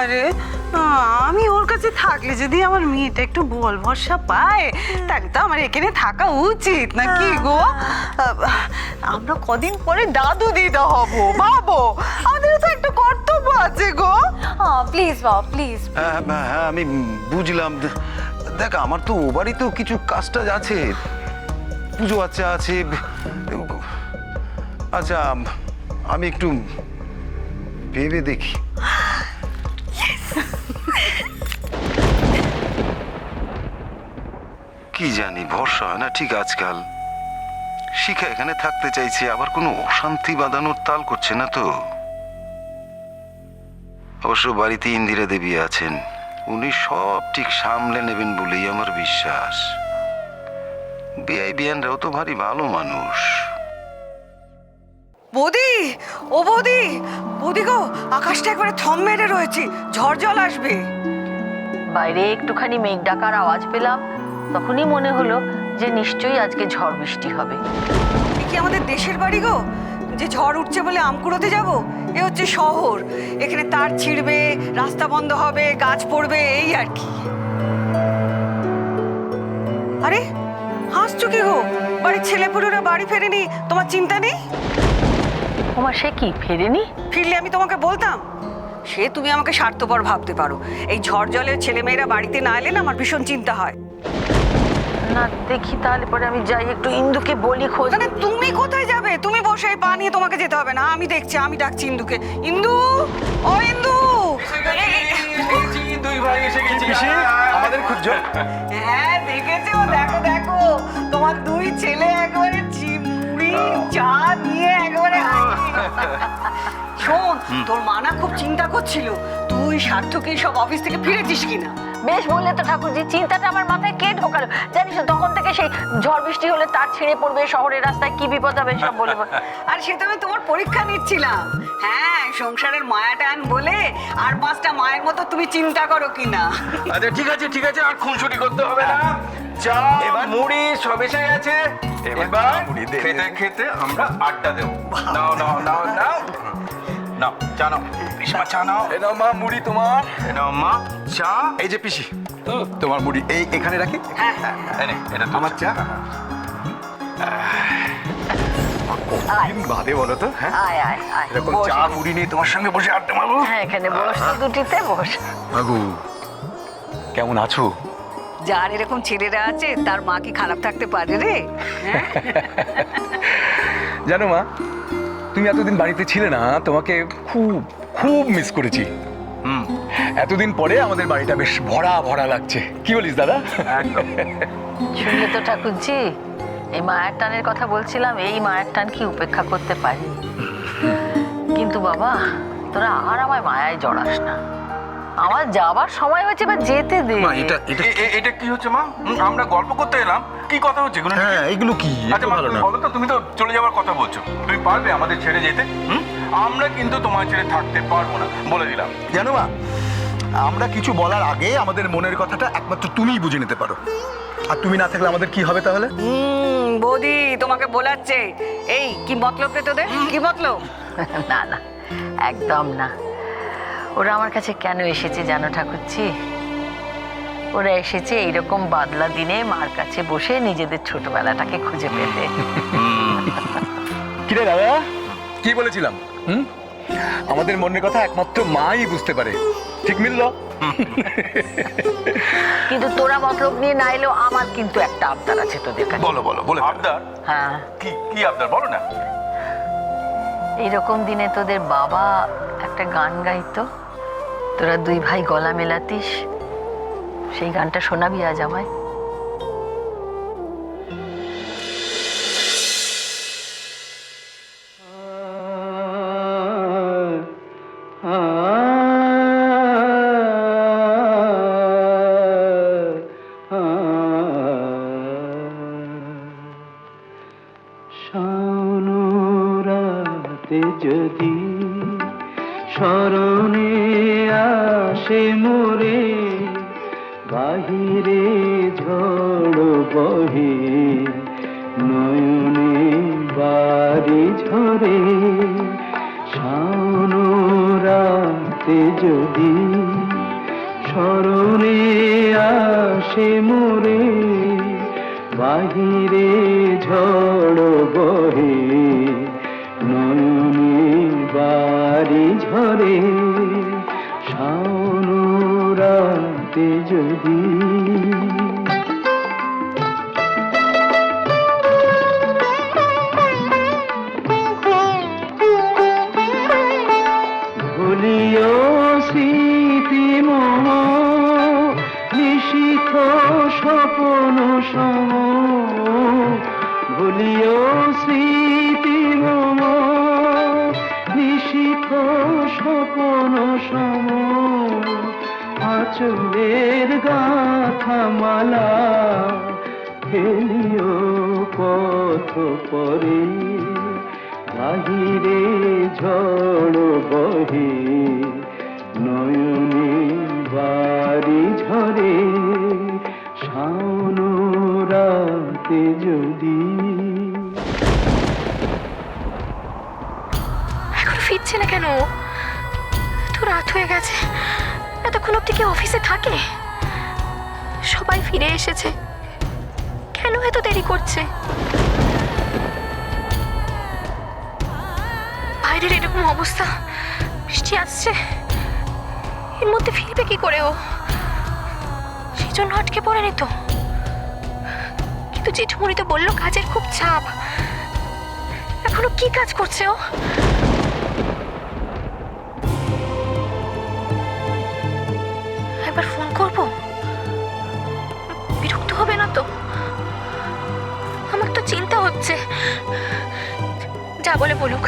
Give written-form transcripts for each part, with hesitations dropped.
আরে আমি ওর কাছে থাকলে যদি আমার মেয়েটা একটু বল ভরসা পায় তাহলে তো আমার এখানে থাকা উচিত না কি গো? আমরা কদিন পরে দাদু দিদা হব, ভাবো আমাদের তো একটা কর্তব্য আছে গো। প্লিজ বাবা প্লিজ। হ্যাঁ আমি বুঝলাম। দেখ আমার তো ও বাড়িতেও কিছু কাজ টাজ আছে, পুজো আচ্ছা আছে। আচ্ছা আমি একটু ভেবে দেখি। কি জানি ভরসা হয় না ঠিক আজকাল। শিখা এখানে থাকতে চাইছে, আবার কোনো অশান্তি বাঁধানোর তাল করছে না তো। অবশ্য বাড়িতে ইন্দিরা দেবী আছেন, উনি সব ঠিক সামলে নেবেন বলেই আমার বিশ্বাস। বিআই বিয়ানরাও তো ভারী ভালো মানুষ। বৌদি, ও বৌদি, বৌদি গো, আকাশটা একবারে থম মেরে রয়েছে, ঝড় জল আসবে। বাইরে একটুখানি মেঘ ডাকার আওয়াজ পেলাম, তখনই মনে হলো যে নিশ্চয়ই আজকে ঝড় বৃষ্টি হবে। এ কি আমাদের দেশের বাড়ি গো, যে ঝড় উঠছে বলে আম কুড়োতে যাব? এ হচ্ছে শহর, এখানে তার ছিঁড়বে, রাস্তা বন্ধ হবে, গাছ পড়বে, এই আর কি। আরে হাসছো কি গো? বাড়ির ছেলেপুলেরা বাড়ি ফেরেনি, তোমার চিন্তা নেই? ওমা সে কি ফেরেনি? ফিরলে আমি তোমাকে বলতাম? সে তুমি আমাকে স্বার্থপর ভাবতে পারো, এই ঝড় জলে ছেলেমেয়েরা বাড়িতে না এলে না আমার ভীষণ চিন্তা হয়। না দেখি তাহলে পরে আমি যাই একটু ইন্দুকে বলি খোঁজ। মানে তুমি কোথায় যাবে? তুমি বসে পা নিয়ে তোমাকে যেতে হবে না, আমি দেখছি, আমি ডাকছি ইন্দুকে। ইন্দু, ও ইন্দু। দুই ভাই এসে গেছি। আমাদের খুঁজছো? হ্যাঁ দেখেছো, দেখো দেখো তোমার দুই ছেলে একবারে মুড়ি চা নিয়ে একবারে শোন, তোর মা না খুব চিন্তা করছিল তুই সার্থকই সব অফিস থেকে ফিরেছিস কিনা। বেশ বললে তো ঠাকুরজি, চিন্তাটা আমার মাথায় কে ঢোকালো জানিস? তখন থেকে সেই ঝড় বৃষ্টি হলে তার ছিঁড়ে পড়বে, শহরের রাস্তায় কি বিপদ হবে সব বলে। আর সেটা আমি তোমার পরীক্ষা নিচ্ছিলাম। হ্যাঁ, সংসারের মায়া টান বলে আর 5টা মায়ের মতো তুমি চিন্তা করো কিনা। আচ্ছা ঠিক আছে আর খুনসুটি করতে হবে না। চা এবার মুড়ি সব এসে গেছে। এবার খেতে খেতে আমরা আড্ডা দেবো। নাও নাও নাও নাও নাও চা নাও, পিসমা চা নাও। এ নাও মা মুড়ি তোমার, এ নাও মা চা। এই যে পিসি তোমার মুড়ি এই এখানে রাখি। এনে এটা আমার চা। কতদিন বাদে বলো তো, হ্যাঁ আয় আয় আয় এরকম চা মুড়ি নিয়ে তোমার সঙ্গে বসে আড্ডা মারবো। হ্যাঁ এখানে বস তো, দুটিতে বস। বাবু কেমন আছো? যার এরকম ছেলেরা আছে তার মা কি খারাপ থাকতে পারে রে? জানো মা, তুমি এতদিন বাড়িতে ছিলে না, তোমাকে খুব খুব মিস করেছি। এতদিন পরে আমাদের বাড়িটা বেশ ভরা ভরা লাগছে, কি বলিস দাদা? শুনলে তো ঠাকুরজি, এই মায়ের টানের কথা বলছিলাম, এই মায়ের টান কি উপেক্ষা করতে পারি? কিন্তু বাবা তোরা আর আমায় মায়ায় জড়াস না, আমার যাবার সময় হয়েছে, বা যেতে দে। এটা কি হচ্ছে মা? আমরা গল্প করতে এলাম, কি কথা হচ্ছে এগুলো? হ্যাঁ এগুলো কি? আচ্ছা মা তুমি বলো তো, তুমি তো চলে যাওয়ার কথা বলছো, তুমি পারবে আমাদের ছেড়ে যেতে? আমরা কিন্তু তোমার ছেড়ে থাকতে পারবো না, বলে দিলাম। জানো মা, আমরা কিছু বলার আগে আমাদের মনের কথাটা একমাত্র তুমিই বুঝে নিতে পারো, আর তুমি না থাকলে আমাদের কি হবে তাহলে? বৌদি তোমাকে বলাচ্ছে, এই কি মতলব রে তোদের? কি মতলব? না না একদম না। ওরা আমার কাছে কেন এসেছে জানো ঠাকুরজি? ওরা এসেছে এইরকম বাদলা দিনে মার কাছে বসে নিজেদের ছোটবেলাটাকে খুঁজে পেতে। কিরে দাদা, কি বলেছিলাম? আমাদের মনের কথা একমাত্র মাই বুঝতে পারে, ঠিক মিললো? কিন্তু তোরা মতলব নিয়ে না এলেও আমার কিন্তু একটা আবদার আছে তোদের কাছে। বলো বলো বলে। আবদার? হ্যাঁ। কি কি আবদার বলো না। এইরকম দিনে তোদের বাবা একটা গান গাইতো, তোরা দুই ভাই গলা মেলাতিস, সেই গানটা শোনাবি আজ আমায়? শাওনরাতে যদি স্মরণে আসে মোরে, বাহিরে ঝড় বহে নয়নে বাড়ি ঝরে, শাওনরাতে যদি স্মরণে আসে মোরে, বাহিরে ঝড় বহে, নয়নে বাড়ি ঝরে, শাওন রাতে যদি ভুলিও স্মৃতি মোহ, নিশিথ স্বপন সম, ভুলিও স্মৃতি মোহ, নিশিথ স্বপন সম, আঁচলের গাথা মালা ফেলিও পথ পরে, বাহিরে ঝড় বহে, নয়নে বাড়ি ঝরে, শাওন রাতে যদি। এখন ফিরছে না কেন? তো রাত হয়ে গেছে, এতক্ষণ অব্দি কি অফিসে থাকে? সবাই ফিরে এসেছে, কেন এত দেরি করছে? বাইরের এরকম অবস্থা, বৃষ্টি আসছে, এর মধ্যে ফিরবে কি করে ও? সেই জন্য আটকে পড়েনি তো। কিন্তু জেঠুমণি তো বললো কাজের খুব চাপ, এখনো কি কাজ করছে ও? একবার ফোন করবো, বিরক্ত হবে না তো? আমার তো চিন্তা হচ্ছে। যা বলে বলুক,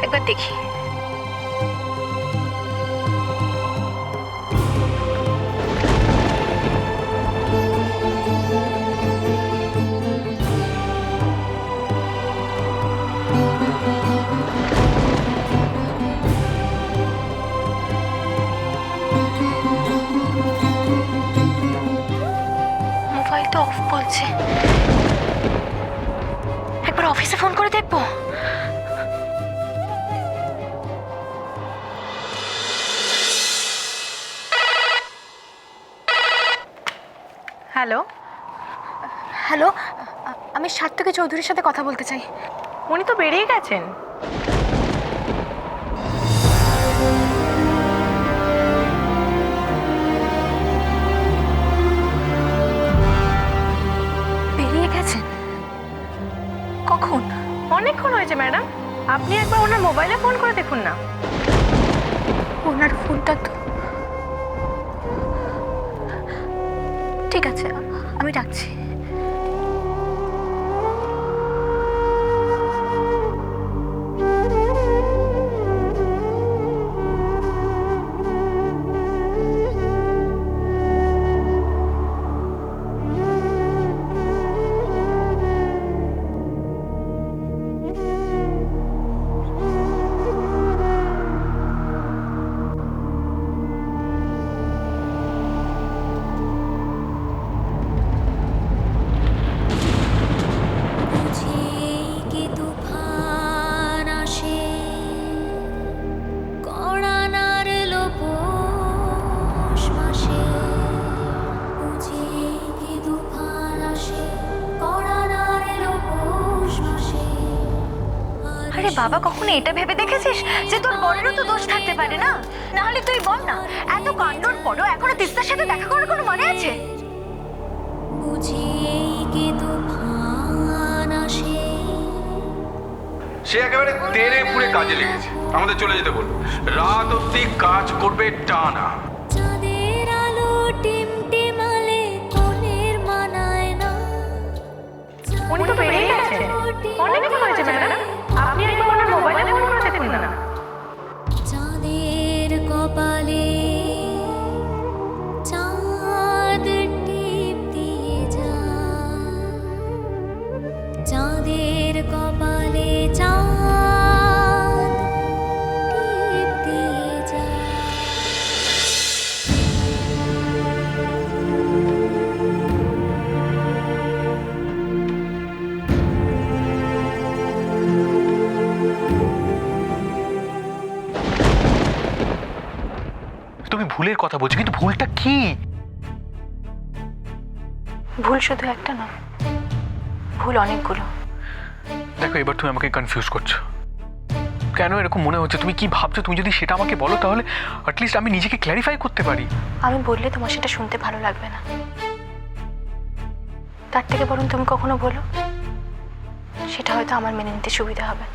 একবার দেখি। মোবাইল তো অফ বলছে, একবার অফিসে ফোন করে দেখবো। হ্যালো, হ্যালো, আমি সাত্তকী চৌধুরীর সাথে কথা বলতে চাই। উনি তো বেরিয়ে গেছেন। বেরিয়ে গেছেন? কখন? অনেকক্ষণ হয়েছে ম্যাডাম, আপনি একবার ওনার মোবাইলে ফোন করে দেখুন না। ওনার ফোনটা তো ঠিক আছে, আমি রাখছি। আরে বাবা, কখনো এটা ভেবে দেখেছিস যে তোর বরেরও তো দোষ থাকতে পারে? না না হলে তুই বল না, এত কাণ্ডর পরও এখনো তিস্তার সাথে দেখা করার কোনো মানে আছে? সে একেবারে তেড়ে পুড়ে কাজে লেগেছে, আমাদের চলে যেতে বললো। রাত অব্দি কাজ করবে টানা। উনি তো বেরিয়ে গেছেন, অনেকক্ষণ হয়েছে ম্যাডাম, আপনি একবার ওনার মোবাইলে ফোন করে দেখুন না। চাঁদের কপালে চাঁদ টিপ দিয়ে যা, চাঁদের কপালে চাঁদ টিপ দিয়ে যা। ভুলের কথা বলছি, কিন্তু ভুলটা কি? ভুল শুধু একটা না, ভুল অনেকগুলো। দেখো, এবার তুমি আমাকে কনফিউজ করছো। কেন এরকম মনে হচ্ছে? তুমি কি ভাবছো? তুমি যদি সেটা আমাকে বলো তাহলে অ্যাটলিস্ট আমি নিজেকে ক্ল্যারিফাই করতে পারি। আমি বললে তোমার সেটা শুনতে ভালো লাগবে না, তার থেকে বরং তুমি কখনো বলো, সেটা হয়তো আমার মেনে নিতে সুবিধা হবে।